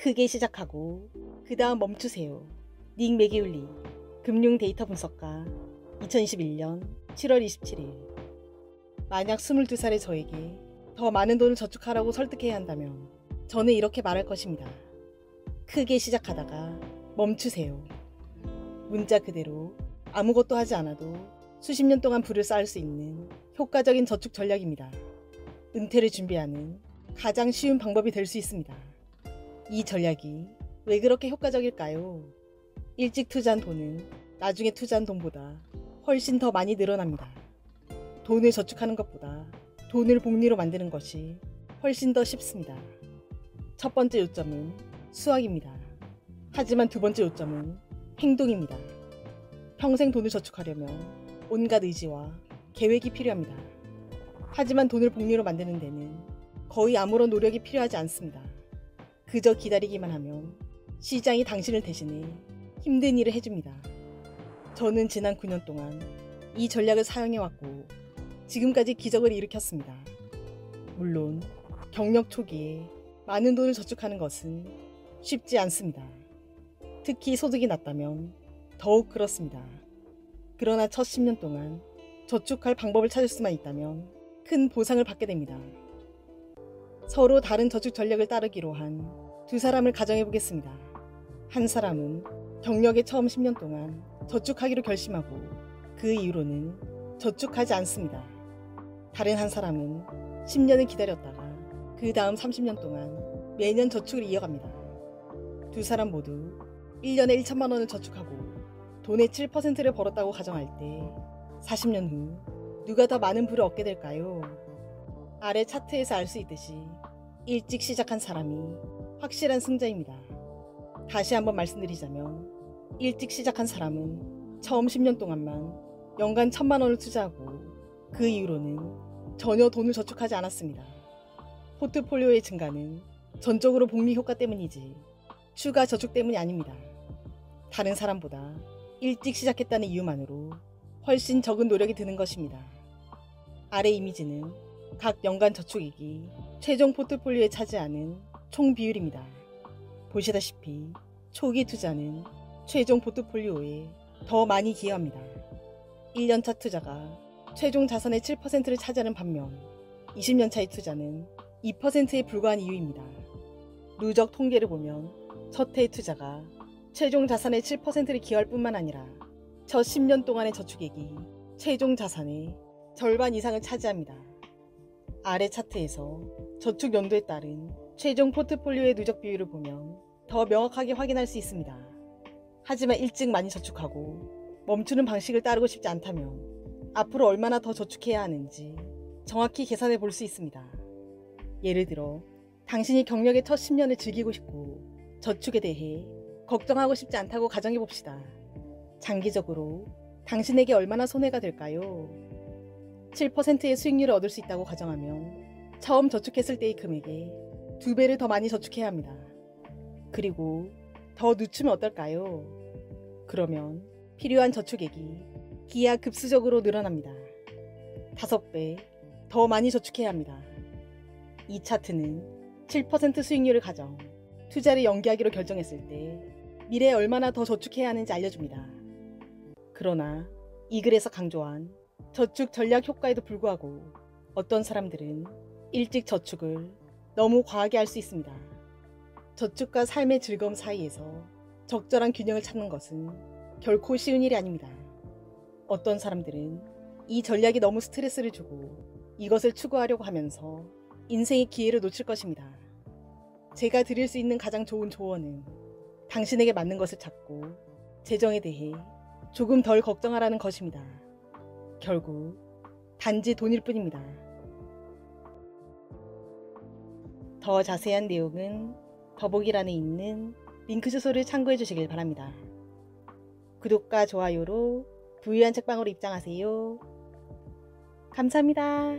크게 시작하고 그 다음 멈추세요. 닉 매기울리 금융 데이터 분석가 2021년 7월 27일. 만약 22살의 저에게 더 많은 돈을 저축하라고 설득해야 한다면 저는 이렇게 말할 것입니다. 크게 시작하다가 멈추세요. 문자 그대로 아무것도 하지 않아도 수십 년 동안 부를 쌓을 수 있는 효과적인 저축 전략입니다. 은퇴를 준비하는 가장 쉬운 방법이 될 수 있습니다. 이 전략이 왜 그렇게 효과적일까요? 일찍 투자한 돈은 나중에 투자한 돈보다 훨씬 더 많이 늘어납니다. 돈을 저축하는 것보다 돈을 복리로 만드는 것이 훨씬 더 쉽습니다. 첫 번째 요점은 수학입니다. 하지만 두 번째 요점은 행동입니다. 평생 돈을 저축하려면 온갖 의지와 계획이 필요합니다. 하지만 돈을 복리로 만드는 데는 거의 아무런 노력이 필요하지 않습니다. 그저 기다리기만 하면 시장이 당신을 대신해 힘든 일을 해줍니다. 저는 지난 9년 동안 이 전략을 사용해왔고 지금까지 기적을 일으켰습니다. 물론 경력 초기에 많은 돈을 저축하는 것은 쉽지 않습니다. 특히 소득이 낮다면 더욱 그렇습니다. 그러나 첫 10년 동안 저축할 방법을 찾을 수만 있다면 큰 보상을 받게 됩니다. 서로 다른 저축 전략을 따르기로 한 두 사람을 가정해 보겠습니다. 한 사람은 경력의 처음 10년 동안 저축하기로 결심하고 그 이후로는 저축하지 않습니다. 다른 한 사람은 10년을 기다렸다가 그 다음 30년 동안 매년 저축을 이어갑니다. 두 사람 모두 1년에 1천만 원을 저축하고 돈의 7%를 벌었다고 가정할 때 40년 후 누가 더 많은 부를 얻게 될까요? 아래 차트에서 알 수 있듯이 일찍 시작한 사람이 확실한 승자입니다. 다시 한번 말씀드리자면 일찍 시작한 사람은 처음 10년 동안만 연간 1,000만 원을 투자하고 그 이후로는 전혀 돈을 저축하지 않았습니다. 포트폴리오의 증가는 전적으로 복리 효과 때문이지 추가 저축 때문이 아닙니다. 다른 사람보다 일찍 시작했다는 이유만으로 훨씬 적은 노력이 드는 것입니다. 아래 이미지는 각 연간 저축액이 최종 포트폴리오에 차지하는 총 비율입니다. 보시다시피 초기 투자는 최종 포트폴리오에 더 많이 기여합니다. 1년차 투자가 최종 자산의 7%를 차지하는 반면 20년차의 투자는 2%에 불과한 이유입니다. 누적 통계를 보면 첫 해의 투자가 최종 자산의 7%를 기여할 뿐만 아니라 첫 10년 동안의 저축액이 최종 자산의 절반 이상을 차지합니다. 아래 차트에서 저축 연도에 따른 최종 포트폴리오의 누적 비율을 보면 더 명확하게 확인할 수 있습니다. 하지만 일찍 많이 저축하고 멈추는 방식을 따르고 싶지 않다면 앞으로 얼마나 더 저축해야 하는지 정확히 계산해 볼 수 있습니다. 예를 들어 당신이 경력의 첫 10년을 즐기고 싶고 저축에 대해 걱정하고 싶지 않다고 가정해 봅시다. 장기적으로 당신에게 얼마나 손해가 될까요? 7%의 수익률을 얻을 수 있다고 가정하면 처음 저축했을 때의 금액에 2배를 더 많이 저축해야 합니다. 그리고 더 늦추면 어떨까요? 그러면 필요한 저축액이 기하급수적으로 늘어납니다. 5배 더 많이 저축해야 합니다. 이 차트는 7% 수익률을 가정 투자를 연기하기로 결정했을 때 미래에 얼마나 더 저축해야 하는지 알려줍니다. 그러나 이 글에서 강조한 저축 전략 효과에도 불구하고 어떤 사람들은 일찍 저축을 너무 과하게 할 수 있습니다. 저축과 삶의 즐거움 사이에서 적절한 균형을 찾는 것은 결코 쉬운 일이 아닙니다. 어떤 사람들은 이 전략이 너무 스트레스를 주고 이것을 추구하려고 하면서 인생의 기회를 놓칠 것입니다. 제가 드릴 수 있는 가장 좋은 조언은 당신에게 맞는 것을 찾고 재정에 대해 조금 덜 걱정하라는 것입니다. 결국 단지 돈일 뿐입니다. 더 자세한 내용은 더보기란에 있는 링크 주소를 참고해 주시길 바랍니다. 구독과 좋아요로 부유한 책방으로 입장하세요. 감사합니다.